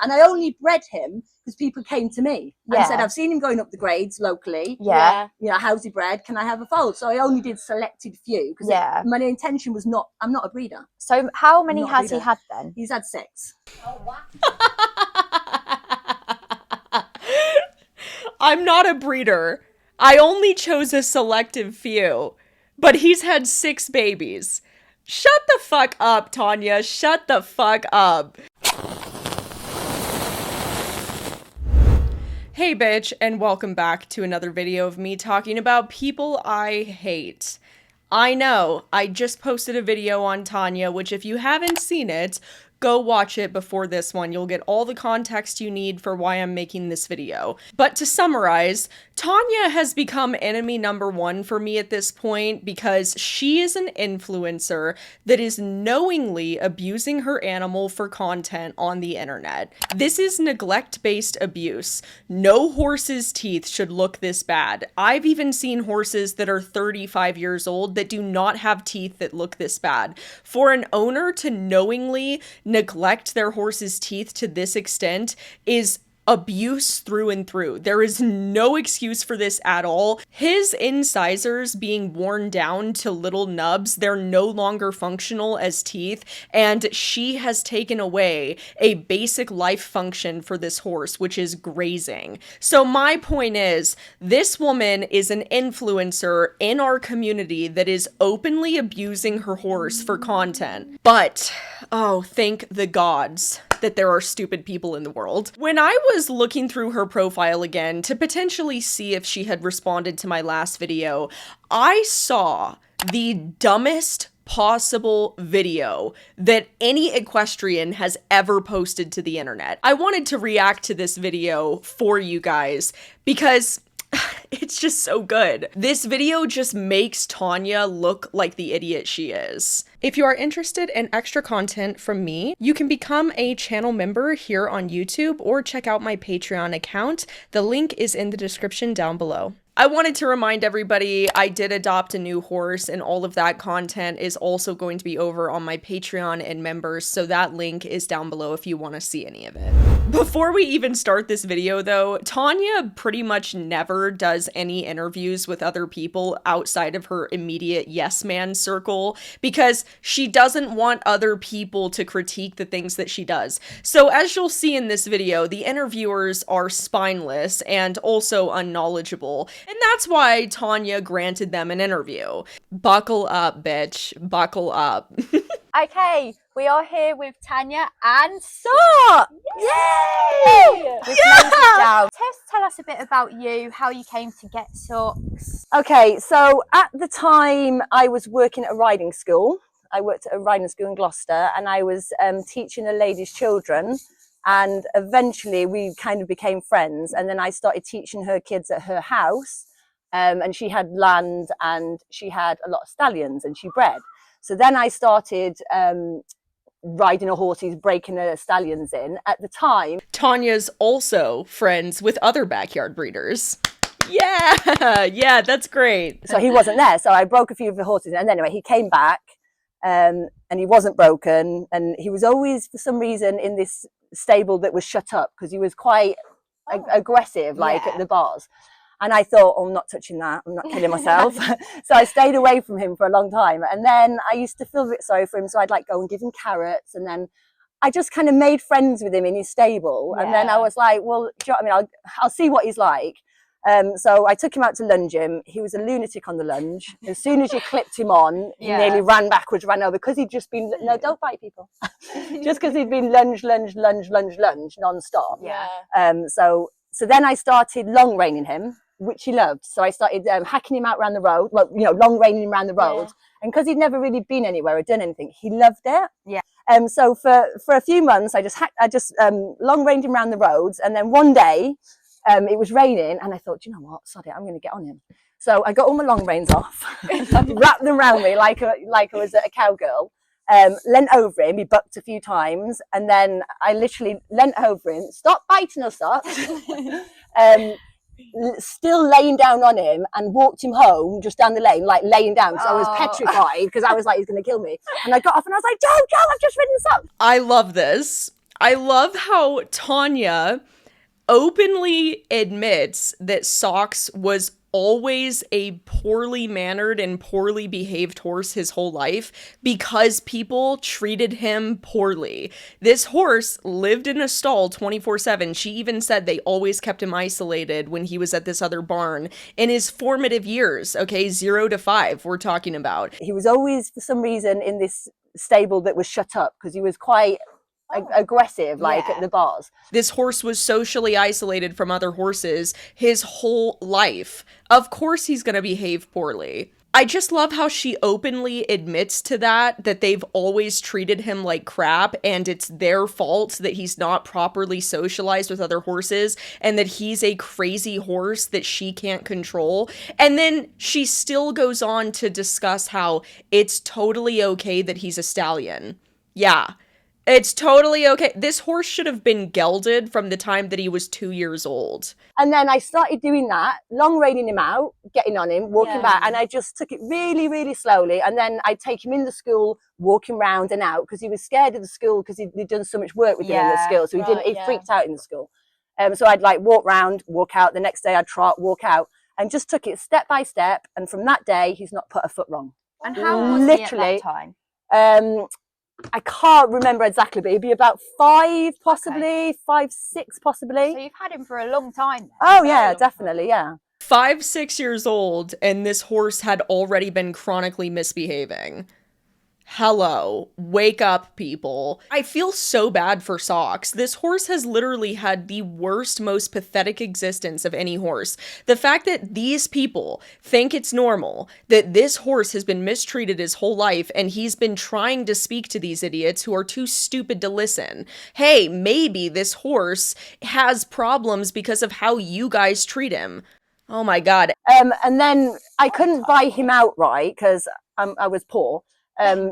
And I only bred him because people came to me and said, I've seen him going up the grades locally. Yeah. You know, how's he bred? Can I have a foal? So I only did selected few because my intention was not, I'm not a breeder. So how many has he had then? He's had 6. Oh, wow. I'm not a breeder. I only chose a selective few, but he's had 6 babies. Shut the fuck up, Tanya. Shut the fuck up. Hey bitch, and welcome back to another video of me talking about people I hate. I know, I just posted a video on Tanya, which if you haven't seen it, go watch it before this one. You'll get all the context you need for why I'm making this video. But to summarize, Tanya has become enemy number 1 for me at this point because she is an influencer that is knowingly abusing her animal for content on the internet. This is neglect-based abuse. No horse's teeth should look this bad. I've even seen horses that are 35 years old that do not have teeth that look this bad. For an owner to knowingly neglect their horse's teeth to this extent is abuse through and through. There is no excuse for this at all. His incisors being worn down to little nubs, they're no longer functional as teeth, and she has taken away a basic life function for this horse, which is grazing. So my point is, this woman is an influencer in our community that is openly abusing her horse for content. But, oh, thank the gods that there are stupid people in the world. When I was looking through her profile again to potentially see if she had responded to my last video, I saw the dumbest possible video that any equestrian has ever posted to the internet. I wanted to react to this video for you guys because it's just so good. This video just makes Tanya look like the idiot she is. If you are interested in extra content from me, you can become a channel member here on YouTube or check out my Patreon account. The link is in the description down below. I wanted to remind everybody I did adopt a new horse, and all of that content is also going to be over on my Patreon and members, so that link is down below if you want to see any of it. Before we even start this video though, Tanya pretty much never does any interviews with other people outside of her immediate yes man circle because she doesn't want other people to critique the things that she does. So as you'll see in this video, the interviewers are spineless and also unknowledgeable. And that's why Tanya granted them an interview. Buckle up, bitch. Buckle up. Okay, we are here with Tanya and Sock! Yay! Tell us a bit about you, how you came to get Socks. Okay, so at the time I was working at a riding school. I worked at a riding school in Gloucester, and I was teaching a lady's children. And eventually we kind of became friends, and then I started teaching her kids at her house, and she had land and she had a lot of stallions and she bred. So then I started riding her horses, breaking her stallions in. At the time, Tanya's also friends with other backyard breeders. Yeah, that's great. So he wasn't there, so I broke a few of the horses, and anyway he came back and he wasn't broken, and he was always for some reason in this stable that was shut up because he was quite aggressive, like at the bars. And I thought, oh, I'm not touching that, I'm not killing myself. So I stayed away from him for a long time, and then I used to feel a bit sorry for him, so I'd like go and give him carrots, and then I just kind of made friends with him in his stable. And then I was like, well, do you know what I mean, I'll see what he's like. So I took him out to lunge him. He was a lunatic on the lunge. As soon as you clipped him on, he nearly ran backwards, ran over, because he'd just been, no, don't bite people. Just because he'd been lunge non-stop. So then I started long reining him, which he loved. So I started hacking him out around the road, well, you know, long reining him around the road. And because he'd never really been anywhere or done anything, he loved it. So for a few months, I just long reined him around the roads. And then one day, it was raining, and I thought, you know what, sod it, I'm going to get on him. So I got all my long reins off, wrapped them around me like I was a cowgirl, leant over him, he bucked a few times, and then I literally leant over him, stopped biting us up, still laying down on him, and walked him home just down the lane, like laying down, because I was petrified, because I was like, he's going to kill me. And I got off and I was like, Joe, I've just ridden this up. I love this. I love how Tanya openly admits that Socks was always a poorly mannered and poorly behaved horse his whole life because people treated him poorly. This horse lived in a stall 24/7. She even said they always kept him isolated when he was at this other barn in his formative years, okay, 0 to 5 we're talking about. He was always, for some reason, in this stable that was shut up because he was quite aggressive, like at the bars. This horse was socially isolated from other horses his whole life. Of course he's going to behave poorly. I just love how she openly admits to that they've always treated him like crap and it's their fault that he's not properly socialized with other horses and that he's a crazy horse that she can't control. And then she still goes on to discuss how it's totally okay that he's a stallion. Yeah. It's totally okay. This horse should have been gelded from the time that he was 2 years old. And then I started doing that, long reining him out, getting on him, walking back, and I just took it really, really slowly. And then I'd take him in the school, walking round and out, because he was scared of the school because he'd done so much work with him in the school. So he freaked out in the school. So I'd like walk round, walk out. The next day I'd trot, walk out, and just took it step by step. And from that day, he's not put a foot wrong. And how was he at that time? I can't remember exactly, but he'd be about 5, possibly 5, 6, possibly. So you've had him for a long time then. Oh yeah, definitely, yeah. 5, 6 years old, and this horse had already been chronically misbehaving. Hello, wake up, people. I feel so bad for Socks. This horse has literally had the worst, most pathetic existence of any horse. The fact that these people think it's normal, that this horse has been mistreated his whole life, and he's been trying to speak to these idiots who are too stupid to listen. Hey, maybe this horse has problems because of how you guys treat him. Oh my God. And then I couldn't buy him outright because I was poor.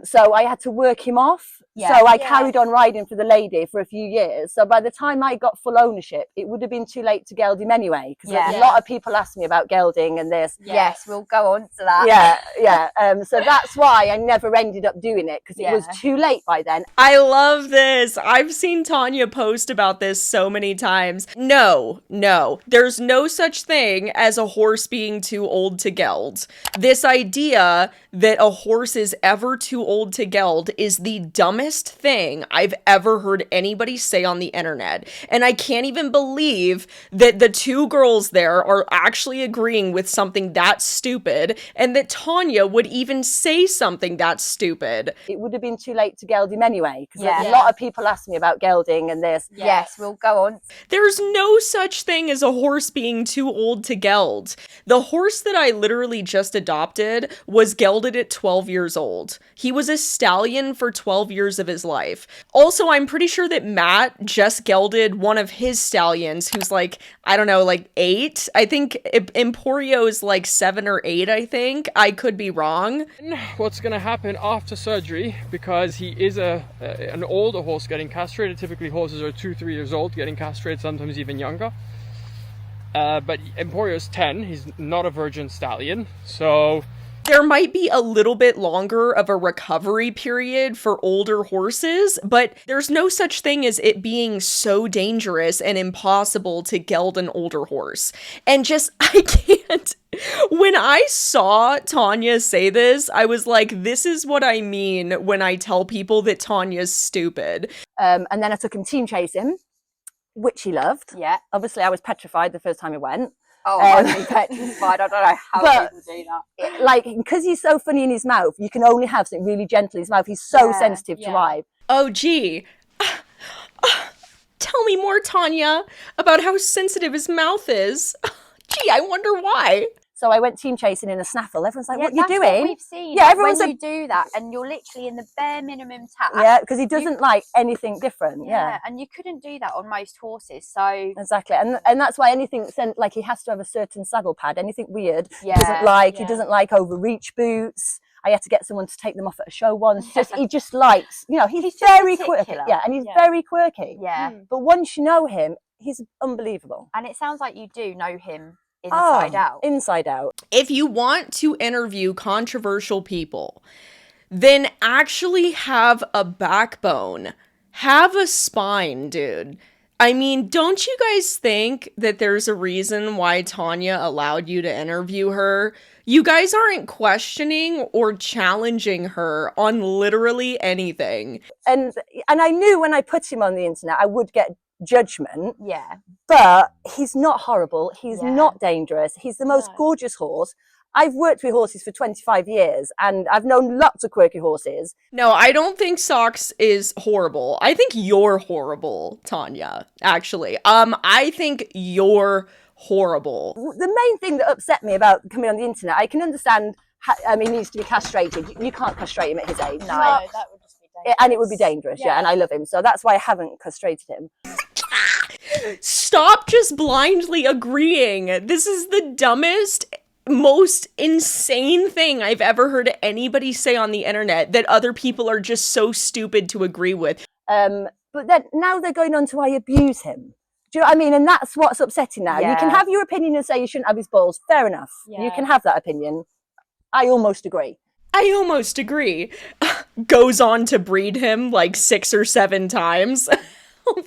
So I had to work him off. So I carried on riding for the lady for a few years. So by the time I got full ownership, it would have been too late to geld him anyway. Because a lot of people ask me about gelding and this. Yes, we'll go on to that. So that's why I never ended up doing it, because it was too late by then. I love this. I've seen Tanya post about this so many times. No, there's no such thing as a horse being too old to geld. This idea that a horse is ever too old to geld is the dumbest thing I've ever heard anybody say on the internet. And I can't even believe that the two girls there are actually agreeing with something that stupid, and that Tanya would even say something that stupid. It would have been too late to geld him anyway, because a lot of people ask me about gelding and this. Yes, we'll go on. There's no such thing as a horse being too old to geld. The horse that I literally just adopted was gelded at 12 years old. He was a stallion for 12 years of his life. Also, I'm pretty sure that Matt just gelded one of his stallions who's like, I don't know, like 8. I think Emporio is like 7 or 8, I think. I could be wrong. What's going to happen after surgery, because he is an older horse getting castrated. Typically horses are 2, 3 years old getting castrated, sometimes even younger. But Emporio's 10, he's not a virgin stallion, so there might be a little bit longer of a recovery period for older horses, but there's no such thing as it being so dangerous and impossible to geld an older horse. And just, I can't. When I saw Tanya say this, I was like, this is what I mean when I tell people that Tanya's stupid. And then I took him team chasing, which he loved. Yeah. Obviously, I was petrified the first time I went. Oh, I'd be petrified. I don't know how people do that. Like, because he's so funny in his mouth, you can only have something really gentle in his mouth. He's so sensitive to ride. Oh, gee. Tell me more, Tanya, about how sensitive his mouth is. Gee, I wonder why. So I went team chasing in a snaffle. Everyone's like, what are you doing? What we've seen. Yeah, everyone's when you do that and you're literally in the bare minimum tack. Yeah, because he doesn't like anything different. Yeah, and you couldn't do that on most horses. So exactly, and that's why anything like he has to have a certain saddle pad. Anything weird, he doesn't like. He doesn't like overreach boots. I had to get someone to take them off at a show once. He just likes, he's very quirky. Yeah, and he's very quirky. Yeah. But once you know him, he's unbelievable. And it sounds like you do know him inside out. Inside out. If you want to interview controversial people, then actually have a backbone. Have a spine, dude. I mean, don't you guys think that there's a reason why Tanya allowed you to interview her? You guys aren't questioning or challenging her on literally anything. And I knew when I put him on the internet, I would get judgment. Yeah. But he's not horrible. He's Yeah. not dangerous. He's the most gorgeous horse. I've worked with horses for 25 years and I've known lots of quirky horses. No, I don't think Socks is horrible. I think you're horrible, Tanya, actually. I think you're horrible. The main thing that upset me about coming on the internet, I can understand, he needs to be castrated. You can't castrate him at his age. No, that would just be dangerous. And it would be dangerous, yeah, and I love him. So that's why I haven't castrated him. Stop just blindly agreeing. This is the dumbest, most insane thing I've ever heard anybody say on the internet that other people are just so stupid to agree with. But then now they're going on to I abuse him. Do you know what I mean? And that's what's upsetting now. You can have your opinion and say you shouldn't have his balls. Fair enough. Yeah. You can have that opinion. I almost agree. I almost agree. Goes on to breed him like 6 or 7 times.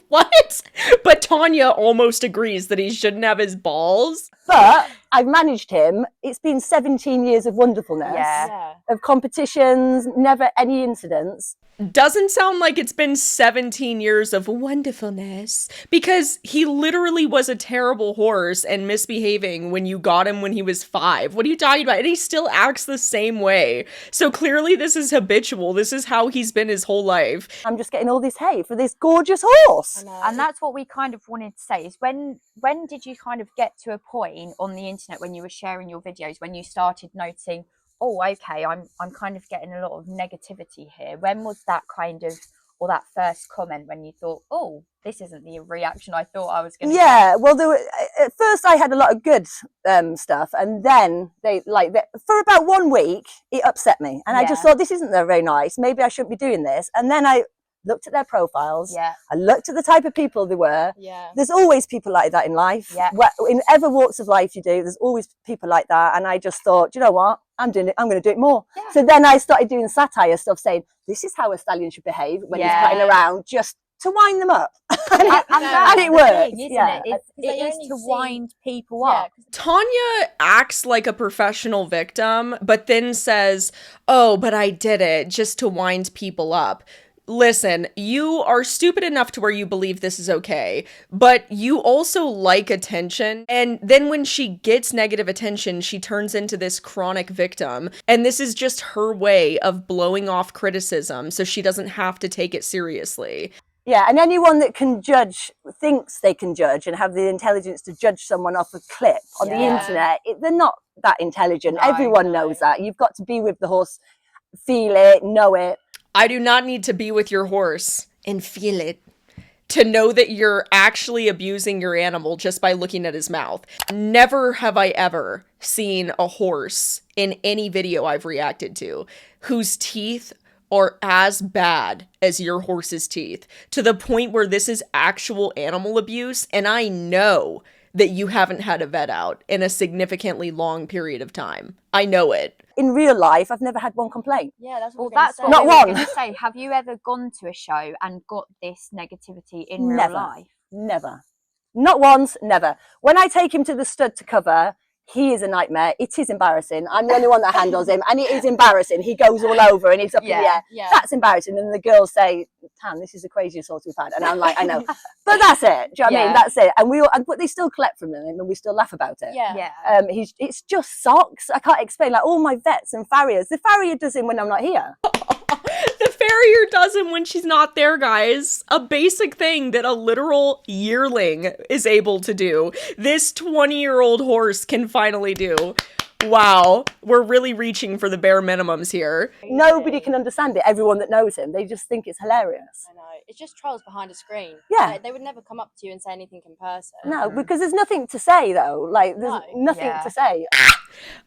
What? But Tanya almost agrees that he shouldn't have his balls. But I've managed him. It's been 17 years of wonderfulness, Yeah. of competitions, never any incidents. Doesn't sound like it's been 17 years of wonderfulness, because he literally was a terrible horse and misbehaving when you got him when he was 5. What are you talking about? And he still acts the same way. So clearly this is habitual. This is how he's been his whole life. I'm just getting all this hate for this gorgeous horse. And that's what we kind of wanted to say is when did you kind of get to a point on the internet when you were sharing your videos when you started noticing, oh, okay, I'm kind of getting a lot of negativity here? When was that kind of, or that first comment when you thought, oh, this isn't the reaction I thought I was going to Yeah, well, at first I had a lot of good stuff, and then for about 1 week it upset me, and I just thought, this isn't very nice. Maybe I shouldn't be doing this. And then I looked at their profiles. Yeah. I looked at the type of people they were. Yeah. There's always people like that in life. Yeah. In every walks of life you do, there's always people like that. And I just thought, do you know what? I'm doing it. I'm going to do it more. Yeah. So then I started doing satire stuff, saying this is how a stallion should behave when he's cutting around, just to wind them up. and it works. Isn't it? They It is only to see- wind people up. Tanya acts like a professional victim, but then says, oh, but I did it just to wind people up. Listen, you are stupid enough to where you believe this is okay, but you also like attention. And then when she gets negative attention, she turns into this chronic victim. And this is just her way of blowing off criticism so she doesn't have to take it seriously. Yeah, and anyone that can judge, thinks they can judge and have the intelligence to judge someone off a clip on the internet, they're not that intelligent. Everyone knows that. You've got to be with the horse, feel it, know it. I do not need to be with your horse and feel it to know that you're actually abusing your animal just by looking at his mouth. Never have I ever seen a horse in any video I've reacted to whose teeth are as bad as your horse's teeth, to the point where this is actual animal abuse. And I know that you haven't had a vet out in a significantly long period of time. I know it. In real life, I've never had one complaint. Yeah, that's what Well, that's what Not we were one. going to say. Have you ever gone to a show and got this negativity in real Never. life? Never. Not once, never. When I take him to the stud to cover, he is a nightmare. It is embarrassing. I'm the only one that handles him, and it is embarrassing. He goes all over and he's up in the air. Yeah. That's embarrassing. And the girls say, Tan, this is the craziest horse we've had. And I'm like, I know. But that's it. Do you know what I mean? That's it. And but they still collect from him and we still laugh about it. Yeah. It's just socks. I can't explain. Like all my vets and farriers. The farrier does him when I'm not here. The farrier does him when she's not there, guys. A basic thing that a literal yearling is able to do. This 20-year-old horse can finally do. Wow, we're really reaching for the bare minimums here. Nobody can understand it. Everyone that knows him, they just think it's hilarious. I know. It's just trolls behind a screen. Yeah. Like, they would never come up to you and say anything in person. No, because there's nothing to say though. Like there's No. nothing Yeah. to say.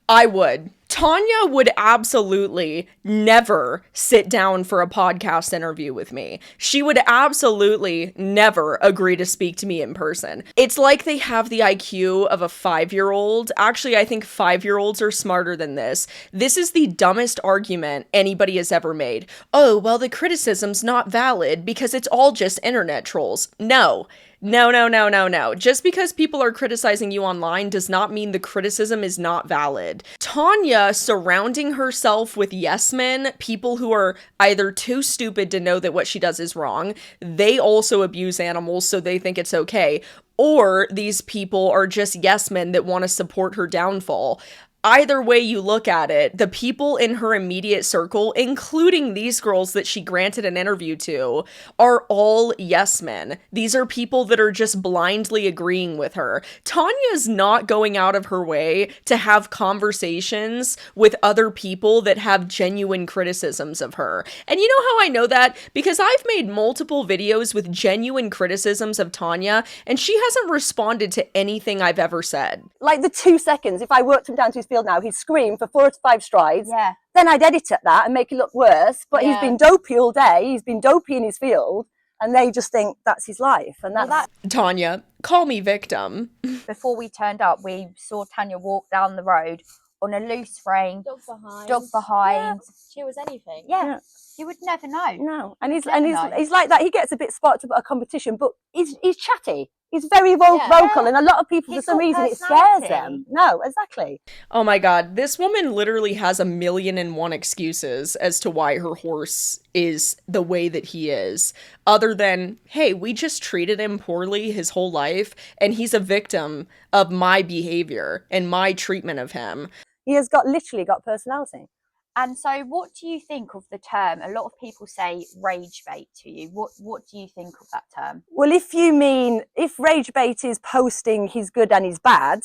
I would. Tanya would absolutely never sit down for a podcast interview with me. She would absolutely never agree to speak to me in person. It's like they have the IQ of a 5-year-old. Actually, I think 5-year-olds are smarter than this. This is the dumbest argument anybody has ever made. Oh, well, the criticism's not valid because it's all just internet trolls. No. No. Just because people are criticizing you online does not mean the criticism is not valid. Tanya surrounding herself with yes men, people who are either too stupid to know that what she does is wrong, they also abuse animals so they think it's okay, or these people are just yes men that want to support her downfall. Either way you look at it, the people in her immediate circle, including these girls that she granted an interview to, are all yes men. These are people that are just blindly agreeing with her. Tanya's not going out of her way to have conversations with other people that have genuine criticisms of her. And you know how I know that? Because I've made multiple videos with genuine criticisms of Tanya, and she hasn't responded to anything I've ever said. Like the 2 seconds, if I worked him down to his field now, he'd scream for 4 to 5 strides. Yeah. Then I'd edit at that and make it look worse. But he's Yeah. been dopey all day. He's been dopey in his field. And they just think that's his life. And Well, that's... Tanya, call me victim. Before we turned up, we saw Tanya walk down the road on a loose rein, Dog behind. dog behind. She was anything. Yeah. You would never know. No, and he's No. he's like that. He gets a bit sparked up at a competition, but he's chatty. He's very vocal, Yeah. and a lot of people, He's for some got reason, it scares personality. them. No, exactly. Oh my god, this woman literally has 1,000,001 excuses as to why her horse is the way that he is. Other than, hey, we just treated him poorly his whole life, and he's a victim of my behavior and my treatment of him. He has literally got personality. And so what do you think of the term? A lot of people say rage bait to you. What do you think of that term? Well, if rage bait is posting his good and his bad,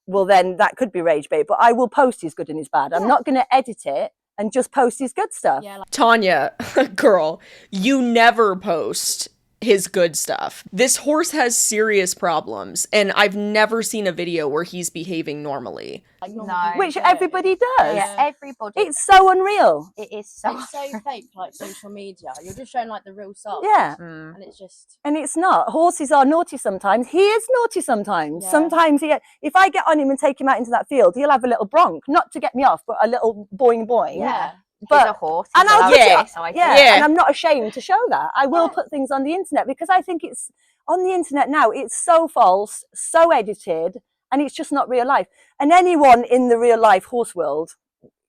well, then that could be rage bait. But I will post his good and his bad. I'm not going to edit it and just post his good stuff. Yeah, like, Tanya, girl, you never post his good stuff. This horse has serious problems, and I've never seen a video where he's behaving normally. normal No. people Which do it. everybody does. Yeah, everybody. It's so unreal. It is so. It's so fake, like social media. You're just showing like the real side. Yeah. Mm. And it's just. And it's not. Horses are naughty sometimes. He is naughty sometimes. Yeah. Sometimes if I get on him and take him out into that field, he'll have a little bronk, not to get me off, but a little boing boing. Yeah. He's a But horse. and he's I'll allowed put to it- be excited. yeah, and I'm not ashamed to show that. I will Yeah. put things on the internet because I think it's on the internet now. It's so false, so edited, and it's just not real life. And anyone in the real life horse world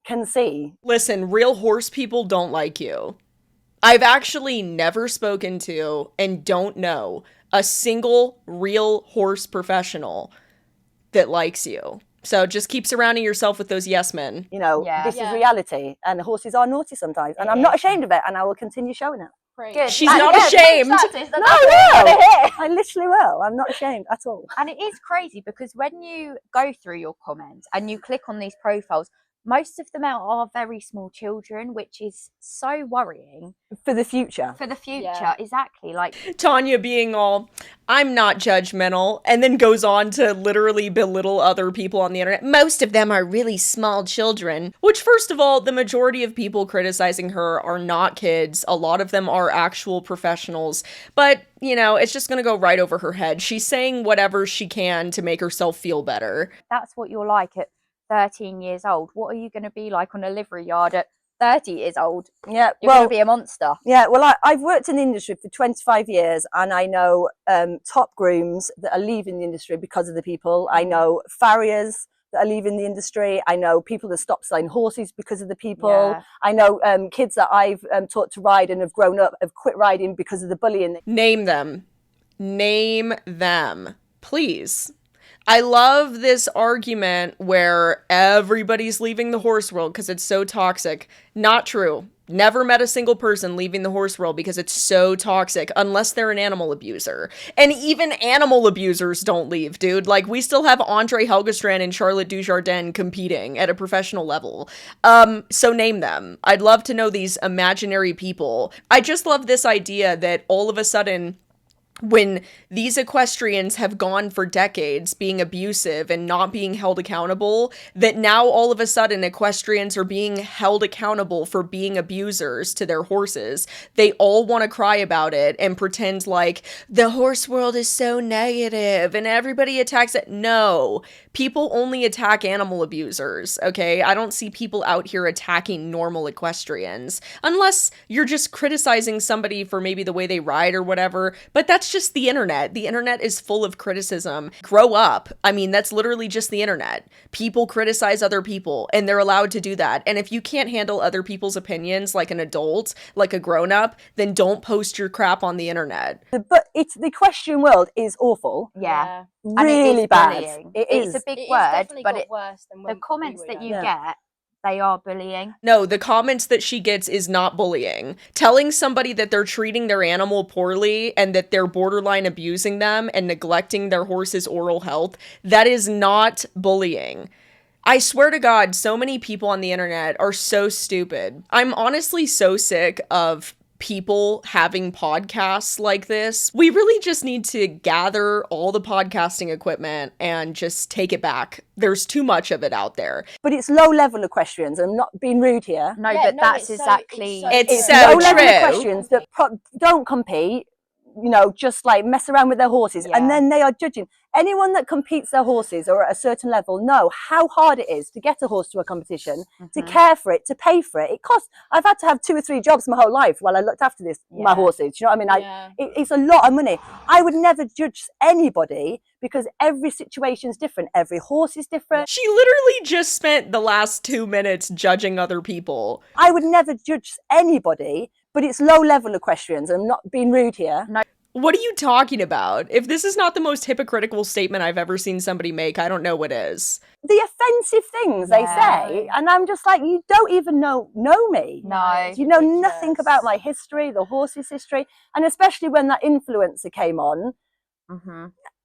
can see. Listen, real horse people don't like you. I've actually never spoken to and don't know a single real horse professional that likes you. So just keep surrounding yourself with those yes men. You know, Yeah. this is Yeah. reality, and horses are naughty sometimes, and It I'm not is. ashamed of it, and I will continue showing it. Good. She's not ashamed. No, I literally will. I'm not ashamed at all. And it is crazy because when you go through your comments and you click on these profiles, most of them are very small children, which is so worrying For the future. for the future. Yeah. Exactly. Like, Tanya being all, I'm not judgmental, and then goes on to literally belittle other people on the internet. Most of them are really small children. Which, first of all, the majority of people criticizing her are not kids. A lot of them are actual professionals. But, you know, it's just going to go right over her head. She's saying whatever she can to make herself feel better. that's what you're like at 13 years old. What are you going to be like on a livery yard at 30 years old? Yeah, You're going to be a monster. yeah. Well, I've worked in the industry for 25 years, and I know top grooms that are leaving the industry because of the people. I know farriers that are leaving the industry. I know people that stop selling horses because of the people. Yeah. I know kids that I've taught to ride and have grown up have quit riding because of the bullying. Name them. Name them. Please. I love this argument where everybody's leaving the horse world because it's so toxic. Not true. Never met a single person leaving the horse world because it's so toxic, unless they're an animal abuser. And even animal abusers don't leave, dude. Like, we still have Andre Helgestrand and Charlotte Dujardin competing at a professional level. So name them. I'd love to know these imaginary people. I just love this idea that all of a sudden, when these equestrians have gone for decades being abusive and not being held accountable, that now all of a sudden equestrians are being held accountable for being abusers to their horses. They all want to cry about it and pretend like the horse world is so negative and everybody attacks it. No, people only attack animal abusers, okay? I don't see people out here attacking normal equestrians, unless you're just criticizing somebody for maybe the way they ride or whatever, but that's just the internet. The internet is full of criticism. Grow up. I mean, that's literally just the internet. People criticize other people, and they're allowed to do that. And if you can't handle other people's opinions like an adult, like a grown-up, then don't post your crap on the internet. But the equestrian world is awful. Yeah. And Really it is bad. bullying. It It's is. a big It is word, definitely but got worse than the when comments we were that you young. get, they are bullying. No, the comments that she gets is not bullying. Telling somebody that they're treating their animal poorly and that they're borderline abusing them and neglecting their horse's oral health, that is not bullying. I swear to God, so many people on the internet are so stupid. I'm honestly so sick of people having podcasts like this. We really just need to gather all the podcasting equipment and just take it back. There's too much of it out there. But it's low level equestrians. I'm not being rude here. No, Yeah, but no, that's it's so- exactly... It's It's so low level true. equestrians that don't compete, you know, just like mess around with their horses, Yeah. and then they are judging anyone that competes their horses or at a certain level. Know how hard it is to get a horse to a competition, to care for it, to pay for it. It costs. I've had to have 2 or 3 jobs my whole life while I looked after my Yeah. horses. You know what I mean? Yeah. It's a lot of money. I would never judge anybody because every situation's different. Every horse is different. She literally just spent the last 2 minutes judging other people. I would never judge anybody, but it's low level equestrians. I'm not being rude here. What are you talking about? If this is not the most hypocritical statement I've ever seen somebody make, I don't know what is. The offensive things they say, and I'm just like, you don't even know me. No. You know Ridiculous. nothing about my history, the horse's history, and especially when that influencer came on.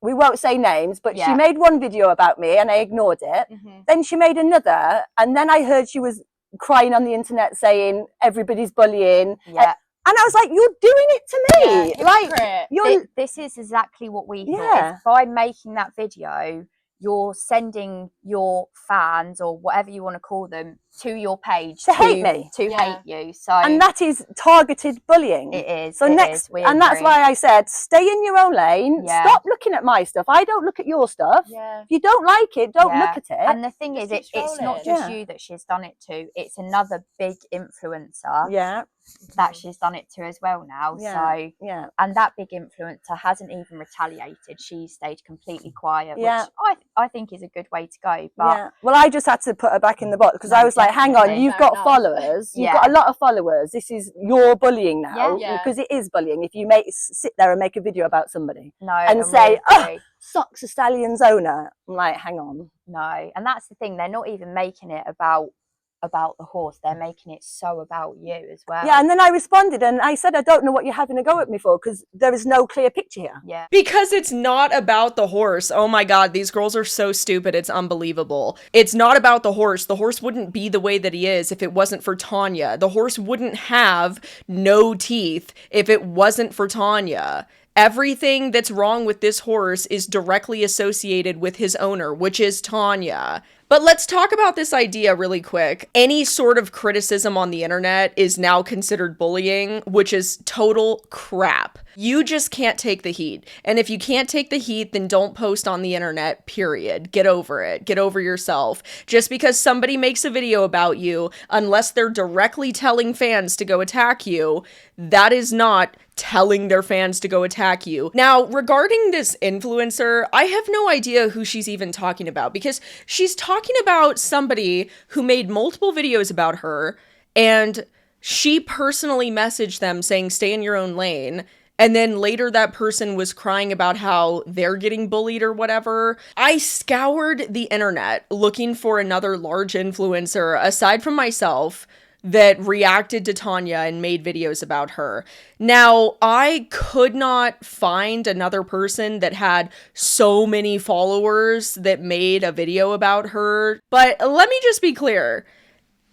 We won't say names, but she Yeah. made one video about me and I ignored it. Then she made another, and then I heard she was crying on the internet saying everybody's bullying. Yeah. And I was like, you're doing it to me. Yeah, like, hypocrite. you're This is exactly what we thought. Yeah. If by making that video, you're sending your fans or whatever you want to call them to your page To hate me. to Yeah. hate you. So and that is targeted bullying. it is. So it next, is, we and that's agree. why I said, stay in your own lane. Yeah. Stop looking at my stuff. I don't look at your stuff. Yeah. If you don't like it, don't Yeah. look at it. And the thing Just is, keep it's not scrolling. just Yeah. you that she's done it to. It's another big influencer yeah, that she's done it to as well now. Yeah. So, yeah. and that big influencer hasn't even retaliated. She stayed completely quiet, Yeah. which I think is a good way to go. But Yeah. Well, I just had to put her back in the box because No, I was like, hang on, definitely. you've Fair got enough. followers. You've Yeah. got a lot of followers. This is your bullying now Yeah. because it is bullying. If you sit there and make a video about somebody no, and we say, agree. Socks a Stallion's owner, I'm like, hang on. No, and that's the thing. They're not even making it about the horse. They're making it so about you as well. Yeah. And then I responded and I said, I don't know what you're having a go at me for because there is no clear picture here. Yeah. Because it's not about the horse. Oh my God, these girls are so stupid. It's unbelievable. It's not about the horse. The horse wouldn't be the way that he is if it wasn't for Tanya. The horse wouldn't have no teeth if it wasn't for Tanya. Everything that's wrong with this horse is directly associated with his owner, which is Tanya. But let's talk about this idea really quick. Any sort of criticism on the internet is now considered bullying, which is total crap. You just can't take the heat. And if you can't take the heat, then don't post on the internet, period. Get over it. Get over yourself. Just because somebody makes a video about you, unless they're directly telling fans to go attack you, that is not telling their fans to go attack you. Now, regarding this influencer, I have no idea who she's even talking about because she's talking about somebody who made multiple videos about her and she personally messaged them saying, stay in your own lane. And then later that person was crying about how they're getting bullied or whatever. I scoured the internet looking for another large influencer aside from myself that reacted to Tanya and made videos about her. Now, I could not find another person that had so many followers that made a video about her. But let me just be clear.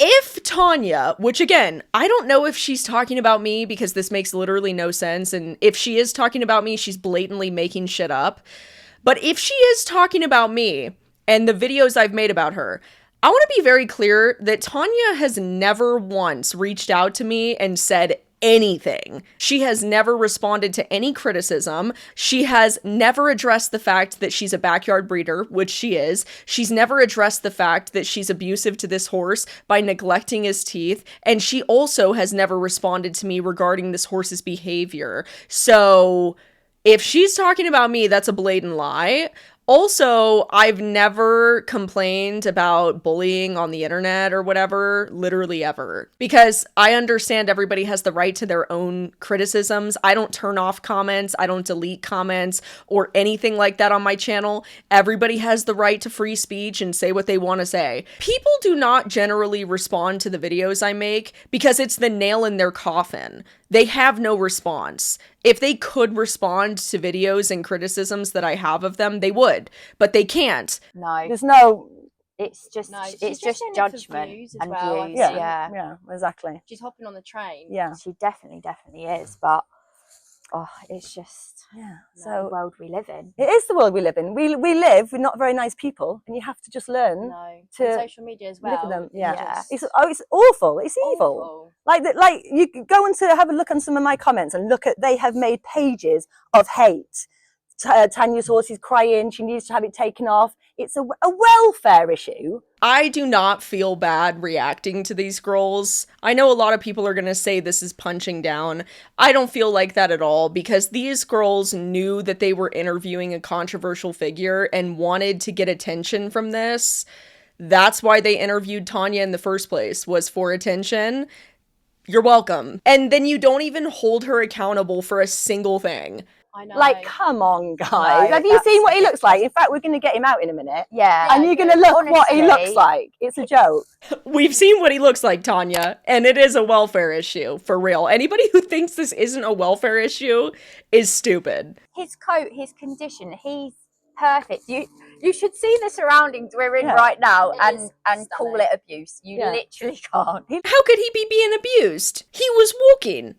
If Tanya, which again, I don't know if she's talking about me because this makes literally no sense, and if she is talking about me, she's blatantly making shit up. But if she is talking about me and the videos I've made about her, I want to be very clear that Tanya has never once reached out to me and said anything. She has never responded to any criticism. She has never addressed the fact that she's a backyard breeder, which she is. She's never addressed the fact that she's abusive to this horse by neglecting his teeth. And she also has never responded to me regarding this horse's behavior. So if she's talking about me, that's a blatant lie. Also, I've never complained about bullying on the internet or whatever, literally ever, because I understand everybody has the right to their own criticisms. I don't turn off comments, I don't delete comments or anything like that on my channel. Everybody has the right to free speech and say what they want to say. People do not generally respond to the videos I make because it's the nail in their coffin. They have no response. If they could respond to videos and criticisms that I have of them, they would, but they can't. No, There's no, it's just No, she's it's just just in it for judgment views as and well, I views. think. Yeah, exactly. She's hopping on the train. Yeah, she definitely is. But it's just yeah. the So world we live in. it is the world we live in. We live with not very nice people, and you have to just learn No, to and social media as well. live with them. Yeah, Yeah. it's awful. It's evil. awful. Like you could go on to have a look on some of my comments and look at, they have made pages of hate. Tanya's horse is crying, she needs to have it taken off. It's a welfare issue. I do not feel bad reacting to these girls. I know a lot of people are going to say this is punching down. I don't feel like that at all because these girls knew that they were interviewing a controversial figure and wanted to get attention from this. That's why they interviewed Tanya in the first place, was for attention. You're welcome. And then you don't even hold her accountable for a single thing. I know. Like, come on, guys. No, Have you seen what he looks like? In fact, we're going to get him out in a minute. Yeah, And you're going to look what he Honestly. looks like. It's a joke. We've seen what he looks like, Tanya, and it is a welfare issue, for real. Anybody who thinks this isn't a welfare issue is stupid. his coat, his condition, he's perfect. You should see the surroundings we're in Yeah. right now It and is call stunning. it abuse. You Yeah. literally can't. How could he be being abused? He was walking.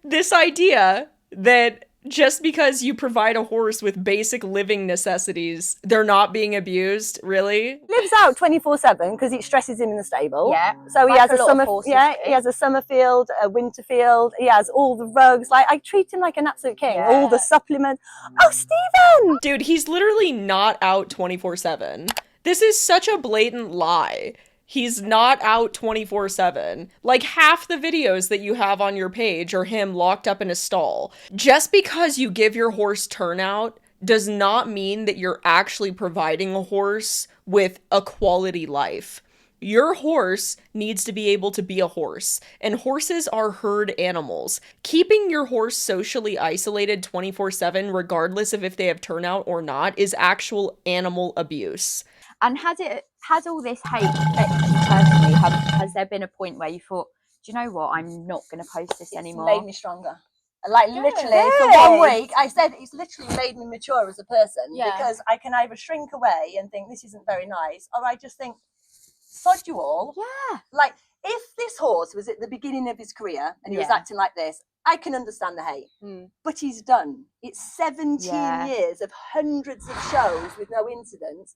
This idea that just because you provide a horse with basic living necessities, they're not being abused, really? Lives out 24/7 because it stresses him in the stable. Yeah, So he like has a a lot of summer, horses yeah, do. he has a summer field, a winter field. He has all the rugs. Like, I treat him like an absolute king. All the Yeah. supplements. Oh, Stephen! Dude, he's literally not out 24/7. This is such a blatant lie. He's not out 24/7. Like, half the videos that you have on your page are him locked up in a stall. Just because you give your horse turnout does not mean that you're actually providing a horse with a quality life. Your horse needs to be able to be a horse, and horses are herd animals. Keeping your horse socially isolated 24/7, regardless of if they have turnout or not, is actual animal abuse. And has all this hate affected you personally? Has there been a point where you thought, do you know what, I'm not going to post this anymore? Made me stronger. Like, Good. literally, for 1 week, I said it's literally made me mature as a person. Yeah. Because I can either shrink away and think this isn't very nice, or I just think, sod you all. Yeah. Like, if this horse was at the beginning of his career and he was Yeah. acting like this, I can understand the hate. Mm. But he's done. It's 17 Yeah. years of hundreds of shows with no incidents.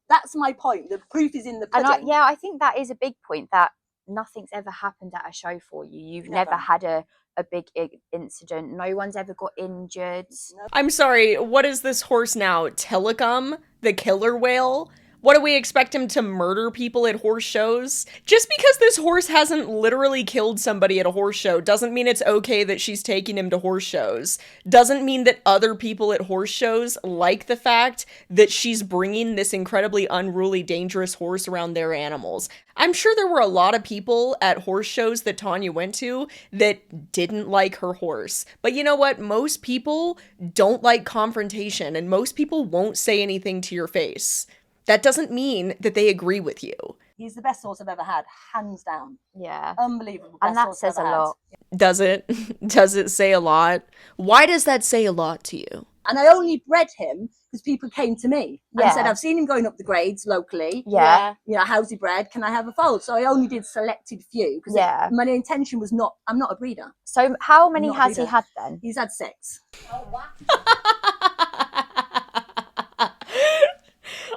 That's my point. The proof is in the And pudding. I think that is a big point, that nothing's ever happened at a show for you. You've never Never. had a big incident. No one's ever got injured. I'm sorry, what is this horse now? Telecom? The killer whale? What do we expect him to murder people at horse shows? Just because this horse hasn't literally killed somebody at a horse show doesn't mean it's okay that she's taking him to horse shows. Doesn't mean that other people at horse shows like the fact that she's bringing this incredibly unruly, dangerous horse around their animals. I'm sure there were a lot of people at horse shows that Tanya went to that didn't like her horse. But you know what? Most people don't like confrontation, and most people won't say anything to your face. That doesn't mean that they agree with you. He's the best horse I've ever had, hands down. Yeah. Unbelievable. And Best that horse says I've a ever had. lot. Does it? Does it say a lot? Why does that say a lot to you? And I only bred him because people came to me and Yeah. said, I've seen him going up the grades locally. Yeah. You know, how's he bred? Can I have a foal? So I only did selected few because Yeah. my intention was not, I'm not a breeder. So how many Not a has he breeder. had then? He's had 6.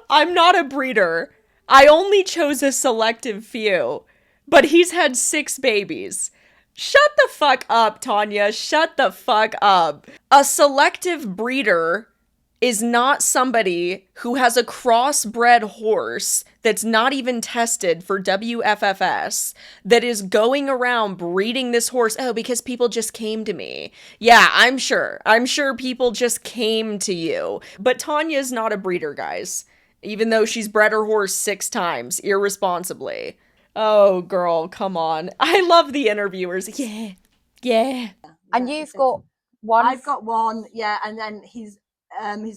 I'm not a breeder. I only chose a selective few, but he's had 6 babies. Shut the fuck up, Tanya. Shut the fuck up. A selective breeder is not somebody who has a crossbred horse that's not even tested for WFFS that is going around breeding this horse. Oh, because people just came to me. Yeah, I'm sure. I'm sure people just came to you. But Tanya's not a breeder, guys. Even though she's bred her horse 6 times irresponsibly. Oh, girl, come on. I love the interviewers. Yeah, yeah. And you've got one. I've got one, yeah, and then he's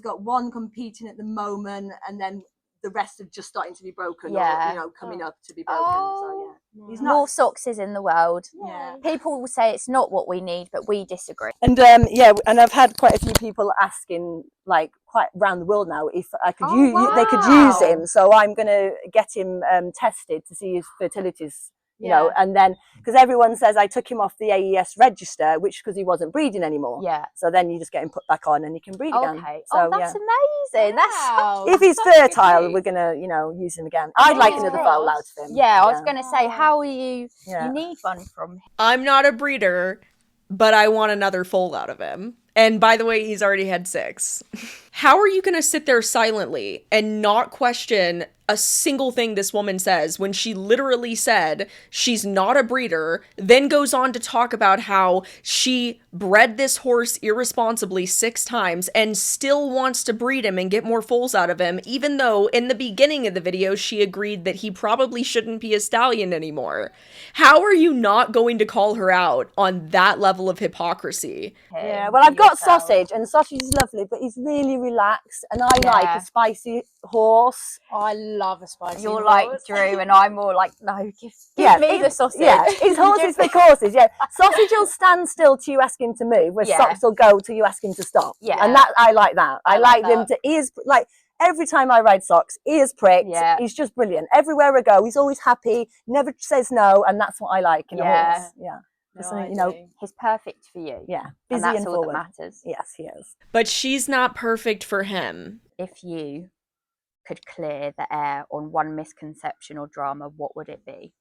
got one competing at the moment, and then the rest are just starting to be broken, Yeah. or, you know, coming up to be broken. So yeah, he's More not. Soxes in the world. Yeah. People will say it's not what we need, but we disagree. And yeah, and I've had quite a few people asking, like, quite around the world now, if I could they could use him. So I'm gonna get him tested to see his fertilities. You know, and then because everyone says I took him off the AES register, which because he wasn't breeding anymore. Yeah. So then you just get him put back on and he can breed again. Okay. So, that's amazing. Wow. if he's That's such good fertile, news. we're gonna, you know, use him again. I'd like Fingers another foal out crossed. of him. Yeah, I was going to say, how are you? Yeah. You need one from him. I'm not a breeder, but I want another foal out of him. And by the way, he's already had 6. How are you going to sit there silently and not question a single thing this woman says when she literally said she's not a breeder, then goes on to talk about how she bred this horse irresponsibly 6 times and still wants to breed him and get more foals out of him, even though in the beginning of the video she agreed that he probably shouldn't be a stallion anymore? How are you not going to call her out on that level of hypocrisy? Yeah, well, I've got Sausage, and Sausage is lovely, but he's really relaxed, and I like a spicy horse. I love a spicy You're horse. like Drew, and I'm more like, no, give me the sausage. Yeah, his horses for courses. Yeah, Sausage will stand still till you ask him to move, where Socks will go till you ask him to stop. Yeah. And that I like that. I like them that. to ears, like every time I ride Socks, ears pricked. Yeah. He's just brilliant. Everywhere I go, he's always happy, never says no, and that's what I like in a horse. Yeah. Just, No, I you know, do. He's perfect for you. yeah, And busy that's and all forward. that matters. Yes, he is. But she's not perfect for him. If you could clear the air on one misconception or drama, what would it be?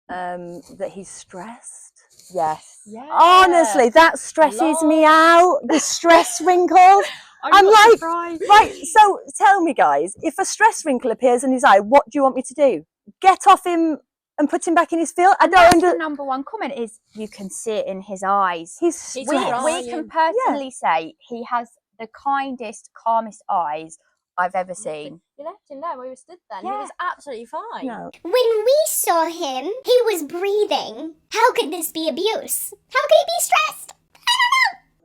That he's stressed. Yes. Yeah. Honestly, that stresses me out. The stress wrinkles. I'm not like, surprised. right, so tell me, guys, if a stress wrinkle appears in his eye, what do you want me to do? Get off him and put him back in his field? I That's don't the under. number one comment is you can see it in his eyes. He's He's we crying. can personally say he has the kindest, calmest eyes I've ever seen. You left him there where he was stood then. Yeah. He was absolutely fine. no. When we saw him, he was breathing. How could this be abuse? How could he be stressed?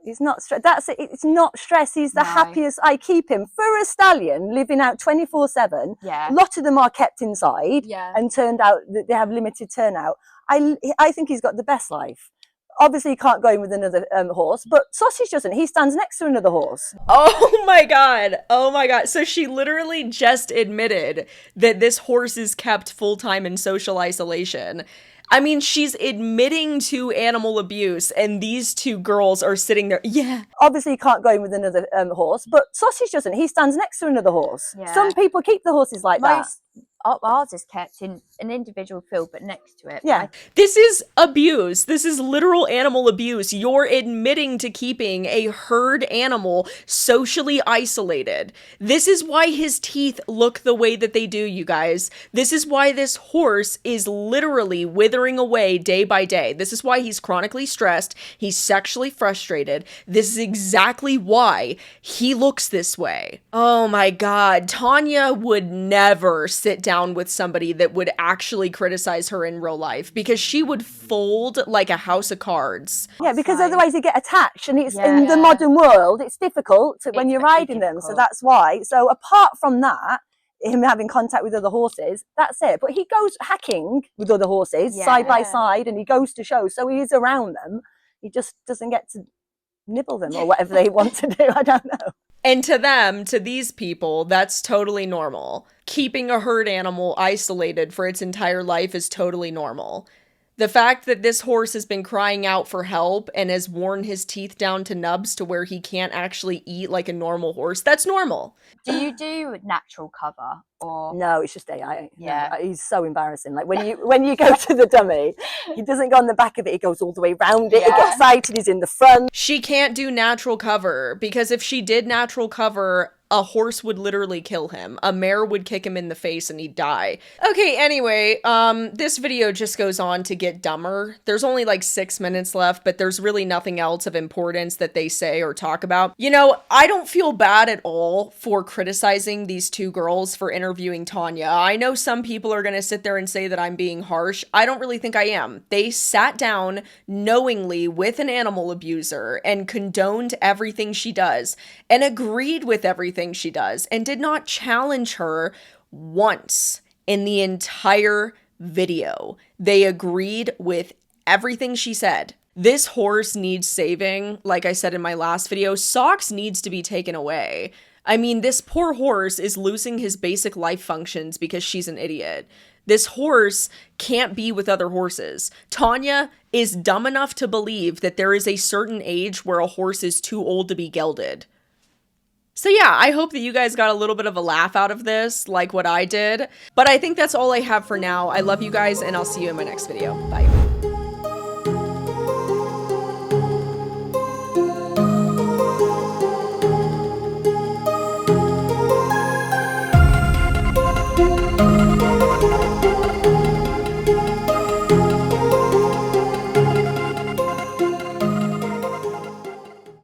He's not stressed. That's it. It's not stress. He's the No. happiest. I keep him for a stallion living out 24/7. Yeah. A lot of them are kept inside Yeah. and turned out that they have limited turnout. I think he's got the best life. Obviously, he can't go in with another horse, but Sausage doesn't. He stands next to another horse. Oh my god. Oh my god. So she literally just admitted that this horse is kept full-time in social isolation. I mean, she's admitting to animal abuse, and these two girls are sitting there. Yeah. Obviously, he can't go in with another horse, but Sausage doesn't. He stands next to another horse. Yeah. Some people keep the horses like that. Ours is kept in an individual field, but next to it. Yeah. This is abuse. This is literal animal abuse. You're admitting to keeping a herd animal socially isolated. This is why his teeth look the way that they do, you guys. This is why this horse is literally withering away day by day. This is why he's chronically stressed. He's sexually frustrated. This is exactly why he looks this way. Oh my God. Tanya would never sit down with somebody that would actually criticize her in real life, because she would fold like a house of cards. Yeah, because Fine. otherwise they get attached, and it's in the Yeah. modern world, it's difficult when It's you're very riding them. So difficult. that's why. So apart from that, him having contact with other horses, that's it. But he goes hacking with other horses side by side, and he goes to shows, so he is around them. He just doesn't get to nibble them or whatever they want to do. I don't know. And to them, to these people, that's totally normal. Keeping a herd animal isolated for its entire life is totally normal. The fact that this horse has been crying out for help and has worn his teeth down to nubs to where he can't actually eat like a normal horse, that's normal. Do you do natural cover or? No, it's just AI. Yeah. No, he's so embarrassing. Like when you go to the dummy, he doesn't go on the back of it. He goes all the way around it. He gets excited. He's in the front. She can't do natural cover because if she did natural cover, a horse would literally kill him. A mare would kick him in the face and he'd die. Okay, anyway, this video just goes on to get dumber. There's only like 6 minutes left, but there's really nothing else of importance that they say or talk about. You know, I don't feel bad at all for criticizing these two girls for interviewing Tanya. I know some people are gonna sit there and say that I'm being harsh. I don't really think I am. They sat down knowingly with an animal abuser and condoned everything she does and agreed with everything she does and did not challenge her once in the entire video. They agreed with everything she said. This horse needs saving. Like I said in my last video, Socks needs to be taken away. I mean, this poor horse is losing his basic life functions because she's an idiot. This horse can't be with other horses. Tanya is dumb enough to believe that there is a certain age where a horse is too old to be gelded. So yeah, I hope that you guys got a little bit of a laugh out of this, like what I did. But I think that's all I have for now. I love you guys, and I'll see you in my next video. Bye.